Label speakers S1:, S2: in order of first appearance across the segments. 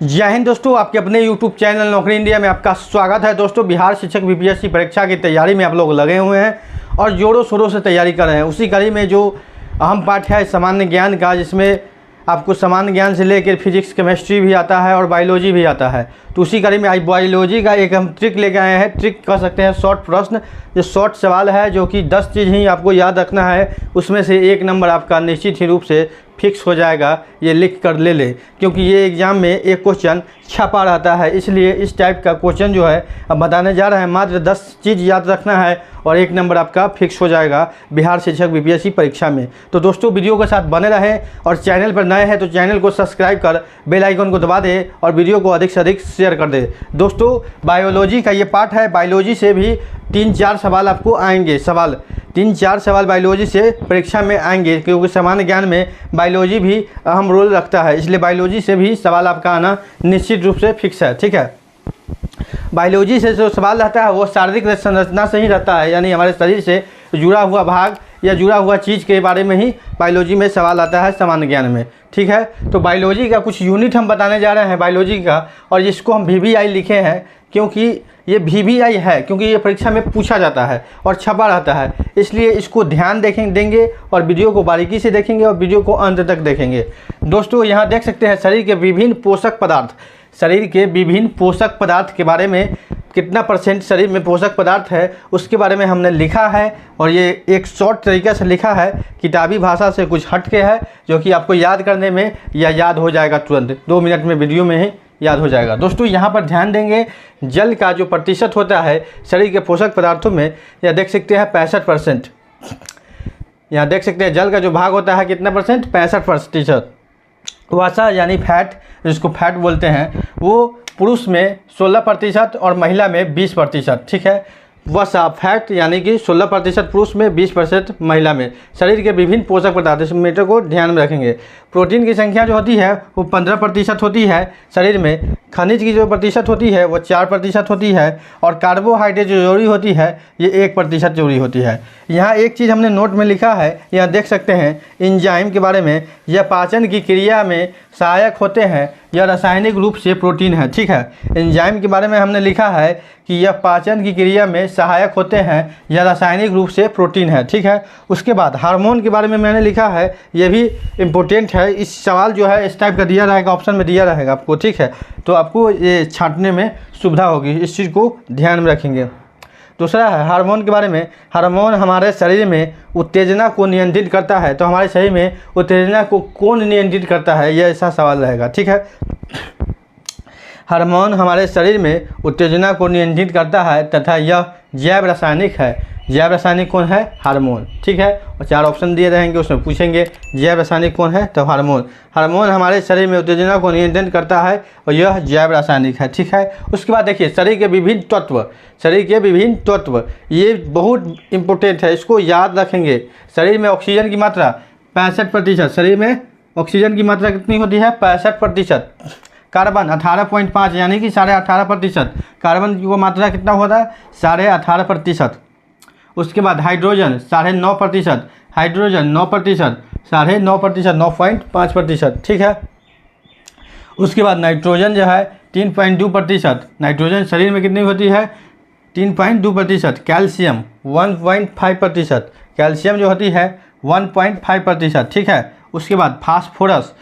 S1: जय हिंद दोस्तों, आपके अपने YouTube चैनल नौकरी इंडिया में आपका स्वागत है। दोस्तों, बिहार शिक्षक बीपीएससी परीक्षा की तैयारी में आप लोग लगे हुए हैं और जोरों शोरों से तैयारी कर रहे हैं। उसी कड़ी में जो अहम पाठ है सामान्य ज्ञान का, जिसमें आपको सामान्य ज्ञान से लेकर फिजिक्स केमिस्ट्री भी आता है और बायोलॉजी भी आता है। तो उसी कड़ी में आज बायोलॉजी का एक हम ट्रिक लेकर आए हैं। ट्रिक कह सकते हैं शॉर्ट प्रश्न, जो शॉर्ट सवाल है, जो कि 10 चीज़ ही आपको याद रखना है। उसमें से एक नंबर आपका निश्चित ही रूप से फिक्स हो जाएगा। ये लिख कर ले ले, क्योंकि ये एग्ज़ाम में एक क्वेश्चन छपा रहता है, इसलिए इस टाइप का क्वेश्चन जो है अब बताने जा रहे हैं। मात्र 10 चीज़ याद रखना है और एक नंबर आपका फिक्स हो जाएगा बिहार शिक्षक बीपीएससी परीक्षा में। तो दोस्तों, वीडियो के साथ बने रहें और चैनल पर नए हैं तो चैनल को सब्सक्राइब कर बेल आइकन को दबा दें और वीडियो को अधिक से अधिक शेयर कर दें। दोस्तों, बायोलॉजी का ये पार्ट है। बायोलॉजी से भी 3-4 सवाल आपको आएंगे। 3-4 सवाल बायोलॉजी से परीक्षा में आएंगे, क्योंकि सामान्य ज्ञान में बायोलॉजी भी अहम रोल रखता है, इसलिए बायोलॉजी से भी सवाल आपका आना निश्चित रूप से फिक्स है। ठीक है, बायोलॉजी से जो सवाल रहता है वो शारीरिक संरचना से ही रहता है, यानी हमारे शरीर से जुड़ा हुआ भाग या जुड़ा हुआ चीज़ के बारे में ही बायोलॉजी में सवाल आता है सामान्य ज्ञान में। ठीक है, तो बायोलॉजी का कुछ यूनिट हम बताने जा रहे हैं बायोलॉजी का, और जिसको हम VBI लिखे हैं, क्योंकि ये VBI है, क्योंकि ये परीक्षा में पूछा जाता है और छपा रहता है, इसलिए इसको ध्यान देंगे और वीडियो को बारीकी से देखेंगे और वीडियो को अंत तक देखेंगे। दोस्तों, यहाँ देख सकते हैं शरीर के विभिन्न पोषक पदार्थ। शरीर के विभिन्न पोषक पदार्थ के बारे में कितना % शरीर में पोषक पदार्थ है उसके बारे में हमने लिखा है, और ये एक शॉर्ट तरीके से लिखा है, किताबी भाषा से कुछ हट के है, जो कि आपको याद करने में या याद हो जाएगा तुरंत 2 मिनट में, वीडियो में ही याद हो जाएगा। दोस्तों, यहाँ पर ध्यान देंगे, जल का जो प्रतिशत होता है शरीर के पोषक पदार्थों में, यह देख सकते हैं 65%। यहाँ देख सकते हैं जल का जो भाग होता है कितना %? 65%। वसा यानी फैट, जिसको फैट बोलते हैं, वो पुरुष में 16% और महिला में 20%। ठीक है, वसा फैट यानी कि 16% पुरुष में, 20% महिला में। शरीर के विभिन्न पोषक पदार्थ, इस मीटर को ध्यान में रखेंगे। प्रोटीन की संख्या जो होती है वो 15% होती है शरीर में। खनिज की जो प्रतिशत होती है वो 4% होती है, और कार्बोहाइड्रेट जो जोड़ी होती है ये 1% जोड़ी होती है। यहाँ एक चीज़ हमने नोट में लिखा है, यहाँ देख सकते हैं एंजाइम के बारे में। यह पाचन की क्रिया में सहायक होते हैं, यह रासायनिक रूप से प्रोटीन है। ठीक है, एंजाइम के बारे में हमने लिखा है कि यह पाचन की क्रिया में सहायक होते हैं, यह रासायनिक रूप से प्रोटीन है। ठीक है, उसके बाद हार्मोन के बारे में मैंने लिखा है, यह भी इम्पोर्टेंट है। इस सवाल जो है इस टाइप का दिया रहेगा, ऑप्शन में दिया रहेगा आपको। ठीक है, तो आपको ये छांटने में सुविधा होगी, इस चीज़ को ध्यान में रखेंगे। दूसरा है हार्मोन के बारे में। हार्मोन हमारे शरीर में उत्तेजना को नियंत्रित करता है, तो हमारे शरीर में उत्तेजना को कौन नियंत्रित करता है, यह ऐसा सवाल रहेगा। ठीक है, हार्मोन हमारे शरीर में उत्तेजना को नियंत्रित करता है तथा यह जैव रासायनिक है। जैव रासायनिक कौन है? हार्मोन। ठीक है, और 4 ऑप्शन दिए रहेंगे, उसमें पूछेंगे जैव रासायनिक कौन है, तो हार्मोन। हार्मोन हमारे शरीर में उत्तेजना को नियंत्रित करता है और यह जैव रासायनिक है। ठीक है, उसके बाद देखिए शरीर के विभिन्न तत्व। शरीर के विभिन्न तत्व ये बहुत इंपॉर्टेंट है, इसको याद रखेंगे। शरीर में ऑक्सीजन की मात्रा 65%। शरीर में ऑक्सीजन की मात्रा कितनी होती है? 65%। कार्बन 18.5 यानी कि 18.5%। कार्बन की मात्रा कितना होता है? 18.5%। उसके बाद हाइड्रोजन 9.5%। हाइड्रोजन 9%, 9.5%, 9.5%। ठीक है, उसके बाद नाइट्रोजन जो है 3.2%। नाइट्रोजन शरीर में कितनी होती है? 3.2%। कैल्शियम 1.5%। कैल्शियम जो होती है 1.5%। ठीक है, उसके बाद फास्फोरस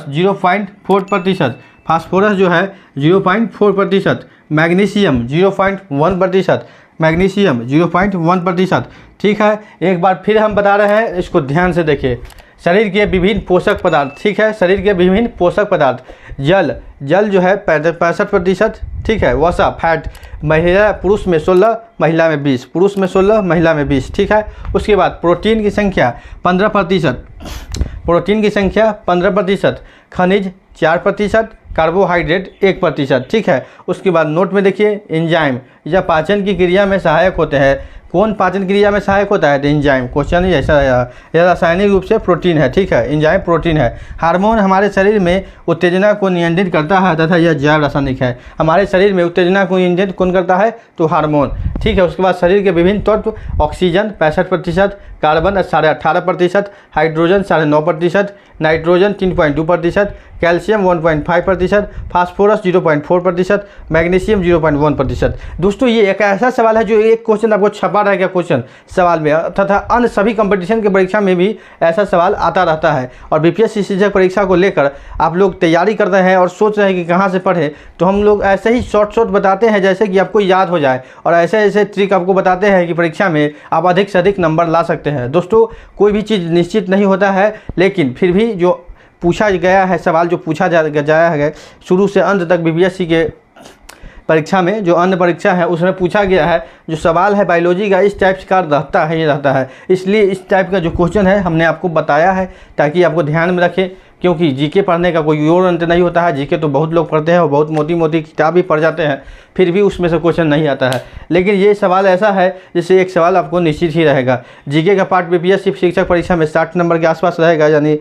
S1: 0.4%। फास्फोरस जो है 0.4%। मैग्नीशियम 0.1%। मैग्नीशियम 0.1%। ठीक है, एक बार फिर हम बता रहे हैं, इसको ध्यान से देखिए। शरीर के विभिन्न पोषक पदार्थ। ठीक है, शरीर के विभिन्न पोषक पदार्थ। जल जो है 65%। ठीक है, वसा फैट पुरुष में 16, महिला में 20। पुरुष में 16, महिला में 20। ठीक है, उसके बाद प्रोटीन की संख्या 15%। प्रोटीन की संख्या 15%। खनिज 4%। कार्बोहाइड्रेट 1%। ठीक है, उसके बाद नोट में देखिए एंजाइम, यह पाचन की क्रिया में सहायक होते हैं। कौन पाचन क्रिया में सहायक होता है? तो एंजाइम। क्वेश्चन ही ऐसा है, यह रासायनिक रूप से प्रोटीन है, ठीक है, एंजाइम प्रोटीन है। हार्मोन हमारे शरीर में उत्तेजना को नियंत्रित करता है तथा यह जैव रासायनिक है। हमारे शरीर में उत्तेजना को नियंत्रित कौन करता है? तो हार्मोन, ठीक है। उसके बाद शरीर के विभिन्न तत्व, oxygen 65%, carbon 18.5%, hydrogen 9.5%, nitrogen 3.2%, calcium 1.5%, phosphorus 0.4%, magnesium 0.1%। दोस्तों ये एक ऐसा सवाल है जो एक क्वेश्चन आपको छपा रहेगा क्वेश्चन सवाल में, तथा अन्य सभी कंपटीशन के परीक्षा में भी ऐसा सवाल आता रहता है। और बीपीएससी शिक्षक परीक्षा को लेकर आप लोग तैयारी कर रहे हैं और सोच रहे हैं कि कहाँ से पढ़े, तो हम लोग ऐसे ही शॉर्ट बताते हैं जैसे कि आपको याद हो जाए, और ऐसे ऐसे ट्रिक आपको बताते हैं कि परीक्षा में आप अधिक से अधिक नंबर ला सकते हैं। दोस्तों कोई भी चीज़ निश्चित नहीं होता है, लेकिन फिर भी जो पूछा गया है सवाल, जो पूछा जाया है शुरू से अंत तक बीपीएससी के परीक्षा में, जो अन्य परीक्षा है उसमें पूछा गया है, जो सवाल है बायोलॉजी का इस टाइप का रहता है, ये रहता है। इसलिए इस टाइप का जो क्वेश्चन है हमने आपको बताया है ताकि आपको ध्यान में रखें, क्योंकि जीके पढ़ने का कोई और अंत नहीं होता है। जीके तो बहुत लोग पढ़ते हैं और बहुत मोटी मोटी किताब भी पढ़ जाते हैं, फिर भी उसमें से क्वेश्चन नहीं आता है। लेकिन ये सवाल ऐसा है जिससे एक सवाल आपको निश्चित ही रहेगा। जीके का पार्ट बीपीएससी शिक्षक परीक्षा में 60 नंबर के आसपास रहेगा, यानी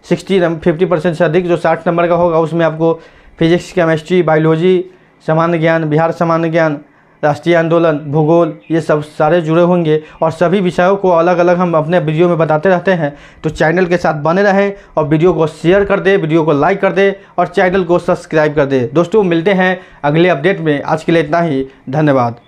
S1: 50% से अधिक जो 60 नंबर का होगा उसमें आपको फिजिक्स, केमिस्ट्री, बायोलॉजी, सामान्य ज्ञान, बिहार सामान्य ज्ञान, राष्ट्रीय आंदोलन, भूगोल, ये सब सारे जुड़े होंगे। और सभी विषयों को अलग अलग हम अपने वीडियो में बताते रहते हैं, तो चैनल के साथ बने रहें और वीडियो को शेयर कर दे, वीडियो को लाइक कर दे और चैनल को सब्सक्राइब कर दे। दोस्तों मिलते हैं अगले अपडेट में, आज के लिए इतना ही, धन्यवाद।